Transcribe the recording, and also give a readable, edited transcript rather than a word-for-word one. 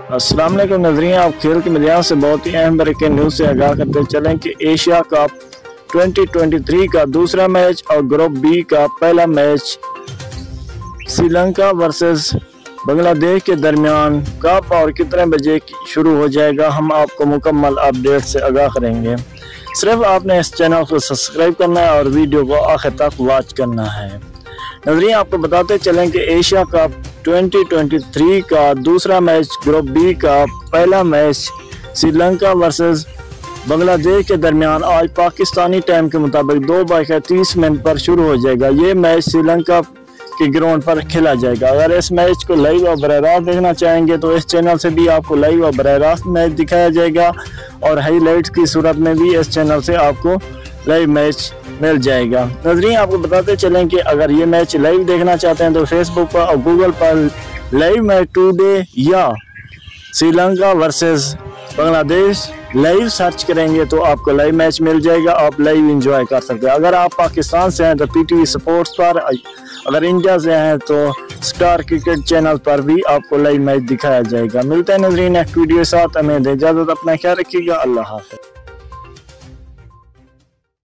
अस्सलाम वालेकुम नजरीन, आप खेल के मैदान से बहुत ही अहम ब्रेकिंग न्यूज़ से आगाह करते चलें कि एशिया कप 2023 का दूसरा मैच और ग्रुप बी का पहला मैच श्रीलंका वर्सेस बांग्लादेश के दरमियान कब और कितने बजे शुरू हो जाएगा, हम आपको मुकम्मल अपडेट से आगाह करेंगे। सिर्फ आपने इस चैनल को सब्सक्राइब करना है और वीडियो को आखिर तक वॉच करना है। नजरीन, आपको बताते चलें कि एशिया कप 2023 का दूसरा मैच ग्रुप बी का पहला मैच श्रीलंका वर्सेस बांग्लादेश के दरमियान आज पाकिस्तानी टाइम के मुताबिक 2:30 पर शुरू हो जाएगा। ये मैच श्रीलंका के ग्राउंड पर खेला जाएगा। अगर इस मैच को लाइव और बराह रास्त देखना चाहेंगे तो इस चैनल से भी आपको लाइव और बराह रास्त मैच दिखाया जाएगा और हाईलाइट्स की सूरत में भी इस चैनल से आपको लाइव मैच मिल जाएगा। नजरीन, आपको बताते चलें कि अगर ये मैच लाइव देखना चाहते हैं तो फेसबुक पर और गूगल पर लाइव मैच टुडे या Sri Lanka versus Bangladesh live search करेंगे तो आपको लाइव मैच मिल जाएगा, आप लाइव एंजॉय कर सकते हैं। अगर आप पाकिस्तान से हैं तो पीटीवी स्पोर्ट्स पर, अगर इंडिया से हैं तो स्टार क्रिकेट चैनल पर भी आपको लाइव मैच दिखाया जाएगा। मिलते हैं नजरीन नेक्स्ट वीडियो के साथ, हमें इजाज़त, अपना ख्याल रखिएगा, अल्लाह हाफ़िज़।